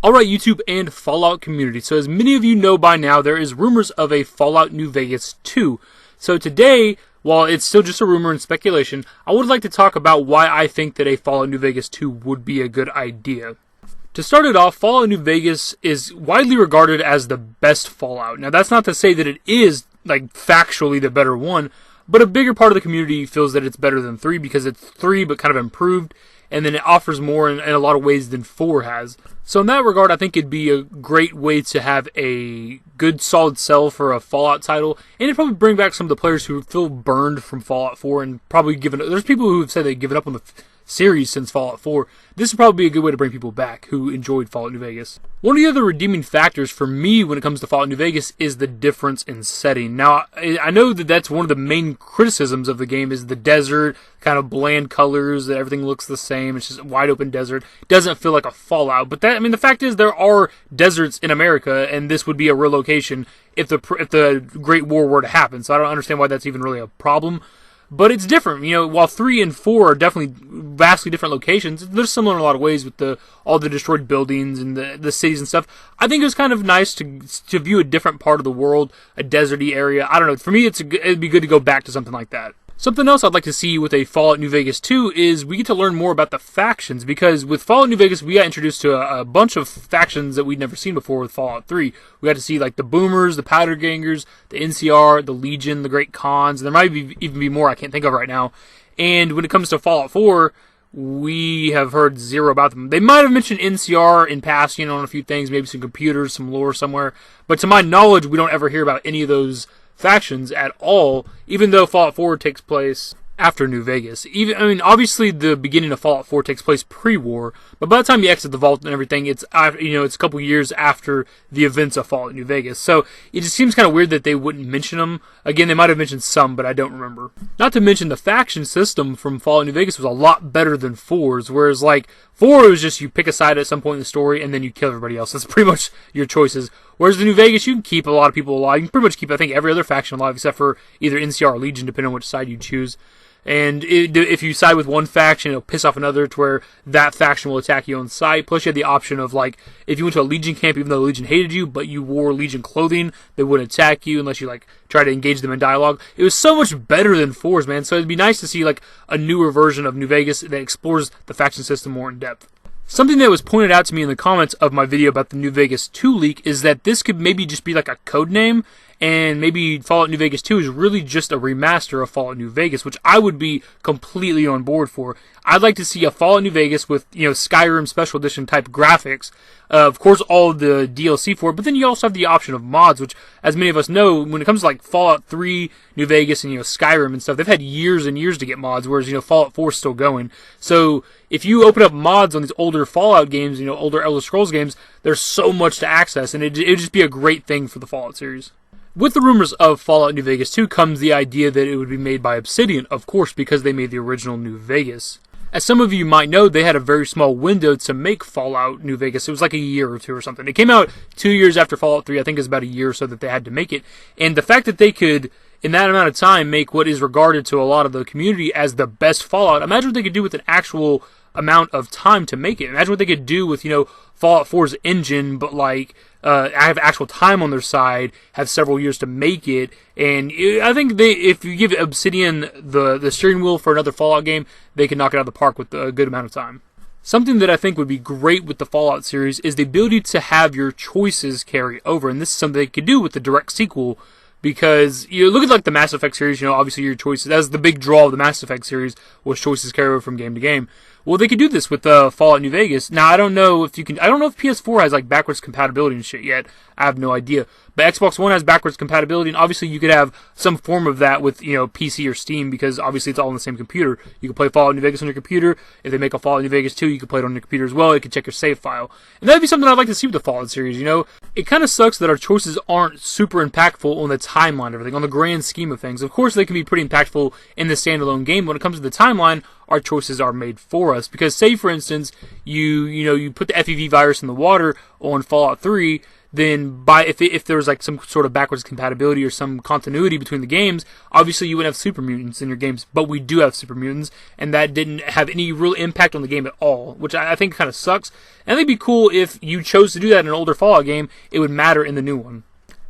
Alright, YouTube and Fallout community. So as many of you know by now, there is rumors of a Fallout New Vegas 2. So today, while it's still just a rumor and speculation, I would like to talk about why I think that a Fallout New Vegas 2 would be a good idea. To start it off, Fallout New Vegas is widely regarded as the best Fallout. Now that's not to say that it is, factually the better one, but a bigger part of the community feels that it's better than 3 because it's 3 but kind of improved, and then it offers more in a lot of ways than 4 has. So in that regard, I think it'd be a great way to have a good solid sell for a Fallout title, and it'd probably bring back some of the players who feel burned from Fallout 4 and probably there's people who have said they've given up on the series since Fallout 4. This would probably be a good way to bring people back who enjoyed Fallout New Vegas. One of the other redeeming factors for me when it comes to Fallout New Vegas is the difference in setting. Now, I know that that's one of the main criticisms of the game is the desert, kind of bland colors, that everything looks the same, it's just a wide open desert. It doesn't feel like a Fallout, but the fact is there are deserts in America, and this would be a real location if the Great War were to happen, so I don't understand why that's even really a problem. But it's different, while 3 and 4 are definitely vastly different locations, they're similar in a lot of ways with all the destroyed buildings and the cities and stuff. I think it was kind of nice to view a different part of the world, a deserty area. I don't know, for me it'd be good to go back to something like that. Something else I'd like to see with a Fallout New Vegas 2 is we get to learn more about the factions, because with Fallout New Vegas we got introduced to a bunch of factions that we'd never seen before with Fallout 3. We got to see the Boomers, the Powder Gangers, the NCR, the Legion, the Great Khans, and there might even be more I can't think of right now. And when it comes to Fallout 4, we have heard zero about them. They might have mentioned NCR in passing on a few things, maybe some computers, some lore somewhere, but to my knowledge we don't ever hear about any of those factions at all, even though Fallout 4 takes place after New Vegas. Obviously the beginning of Fallout 4 takes place pre-war, but by the time you exit the vault and everything, it's a couple years after the events of Fallout New Vegas. So it just seems kind of weird that they wouldn't mention them. Again, they might have mentioned some, but I don't remember. Not to mention the faction system from Fallout New Vegas was a lot better than 4's, whereas 4 was just you pick a side at some point in the story and then you kill everybody else. That's pretty much your choices. Whereas the New Vegas, you can keep a lot of people alive. You can pretty much keep, I think, every other faction alive except for either NCR or Legion, depending on which side you choose. And if you side with one faction, it'll piss off another to where that faction will attack you on sight. Plus, you had the option of, if you went to a Legion camp, even though the Legion hated you, but you wore Legion clothing, they wouldn't attack you unless you, try to engage them in dialogue. It was so much better than 4's, man. So it'd be nice to see, a newer version of New Vegas that explores the faction system more in depth. Something that was pointed out to me in the comments of my video about the New Vegas 2 leak is that this could maybe just be a code name, and maybe Fallout New Vegas 2 is really just a remaster of Fallout New Vegas, which I would be completely on board for. I'd like to see a Fallout New Vegas with, Skyrim Special Edition type graphics. Of course, all the DLC for it, but then you also have the option of mods, which, as many of us know, when it comes to Fallout 3, New Vegas, and Skyrim and stuff, they've had years and years to get mods, whereas Fallout 4 is still going. So if you open up mods on these older Fallout games, older Elder Scrolls games, there's so much to access, and it'd just be a great thing for the Fallout series. With the rumors of Fallout New Vegas 2 comes the idea that it would be made by Obsidian, of course, because they made the original New Vegas. As some of you might know, they had a very small window to make Fallout New Vegas. It was a year or two or something. It came out 2 years after Fallout 3. I think it was about a year or so that they had to make it. And the fact that they could, in that amount of time, make what is regarded to a lot of the community as the best Fallout, imagine what they could do with an actual amount of time to make it. Imagine what they could do with, Fallout 4's engine, but have actual time on their side, have several years to make it, and I think if you give Obsidian the steering wheel for another Fallout game, they can knock it out of the park with a good amount of time. Something that I think would be great with the Fallout series is the ability to have your choices carry over, and this is something they could do with the direct sequel, because you look at the Mass Effect series, obviously your choices, that's the big draw of the Mass Effect series, was choices carry over from game to game. Well, they could do this with Fallout New Vegas. Now, I don't know if PS4 has backwards compatibility and shit yet. I have no idea. But Xbox One has backwards compatibility, and obviously you could have some form of that with, PC or Steam, because obviously it's all on the same computer. You can play Fallout New Vegas on your computer. If they make a Fallout New Vegas 2, you can play it on your computer as well. You can check your save file. And that'd be something I'd like to see with the Fallout series, It kind of sucks that our choices aren't super impactful on the timeline and everything, on the grand scheme of things. Of course, they can be pretty impactful in the standalone game. When it comes to the timeline, our choices are made for us. Because say, for instance, you put the FEV virus in the water on Fallout 3, then if there was like some sort of backwards compatibility or some continuity between the games, obviously you wouldn't have super mutants in your games, but we do have super mutants, and that didn't have any real impact on the game at all, which I think kind of sucks. And I think it'd be cool if you chose to do that in an older Fallout game, it would matter in the new one.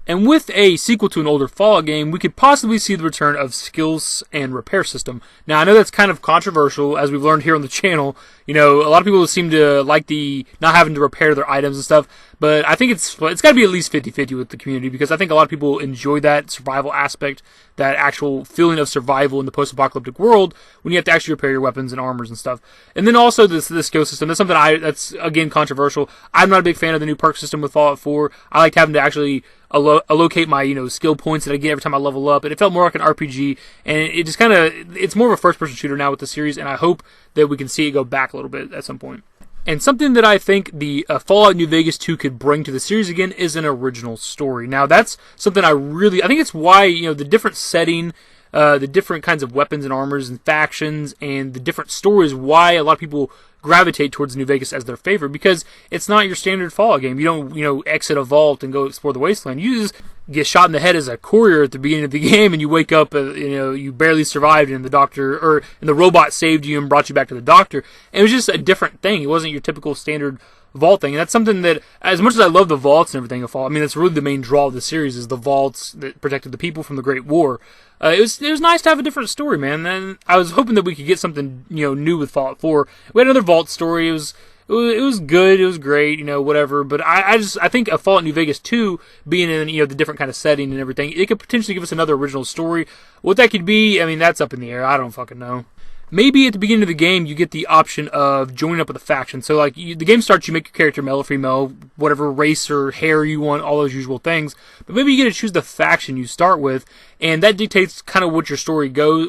And with a sequel to an older Fallout game, we could possibly see the return of skills and repair system. Now, I know that's kind of controversial, as we've learned here on the channel. You know, a lot of people seem to like the not having to repair their items and stuff, but I think it's got to be at least 50-50 with the community, because I think a lot of people enjoy that survival aspect, that actual feeling of survival in the post-apocalyptic world when you have to actually repair your weapons and armors and stuff. And then also the skill system. That's something that's again controversial. I'm not a big fan of the new perk system with Fallout 4. I liked having to actually allocate my skill points that I get every time I level up, and it felt more like an RPG, and it just kind of, it's more of a first-person shooter now with the series, and I hope that we can see it go back a little bit at some point. And something that I think the Fallout New Vegas 2 could bring to the series again is an original story. Now, that's something I think it's why, the different setting, the different kinds of weapons and armors and factions, and the different stories, why a lot of people gravitate towards New Vegas as their favorite, because it's not your standard Fallout game. You don't, exit a vault and go explore the wasteland. You just get shot in the head as a courier at the beginning of the game, and you wake up, you barely survived, and the robot saved you and brought you back to the doctor. And it was just a different thing. It wasn't your typical standard vault thing, and that's something that, as much as I love the vaults and everything of Fallout, I mean, that's really the main draw of the series, is the vaults that protected the people from the Great War. It was nice to have a different story, man, and I was hoping that we could get something, new with Fallout 4. We had another vault story. It was good, it was great, whatever, but I think a Fallout New Vegas 2, being in, the different kind of setting and everything, it could potentially give us another original story. What that could be, I mean, that's up in the air. I don't fucking know. Maybe at the beginning of the game, you get the option of joining up with a faction. So, the game starts, you make your character male or female, whatever race or hair you want, all those usual things. But maybe you get to choose the faction you start with, and that dictates kind of where your story goes,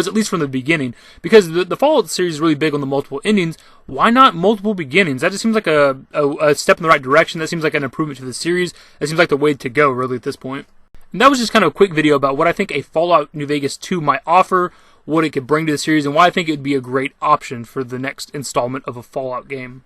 at least from the beginning. Because the Fallout series is really big on the multiple endings. Why not multiple beginnings? That just seems like a step in the right direction. That seems like an improvement to the series. That seems like the way to go, really, at this point. And that was just kind of a quick video about what I think a Fallout New Vegas 2 might offer, what it could bring to the series, and why I think it would be a great option for the next installment of a Fallout game.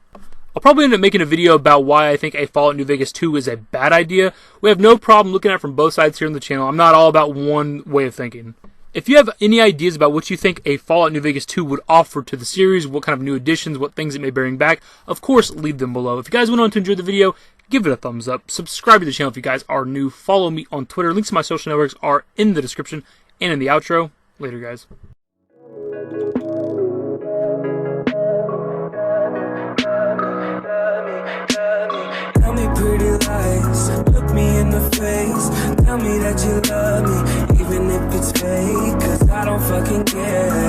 I'll probably end up making a video about why I think a Fallout New Vegas 2 is a bad idea. We have no problem looking at it from both sides here on the channel. I'm not all about one way of thinking. If you have any ideas about what you think a Fallout New Vegas 2 would offer to the series, what kind of new additions, what things it may bring back, of course, leave them below. If you guys went on to enjoy the video, give it a thumbs up. Subscribe to the channel if you guys are new. Follow me on Twitter. Links to my social networks are in the description and in the outro. Later, guys. Tell me pretty lies, look me in the face. Tell me that you love me, even if it's fake, 'cause I don't fucking care.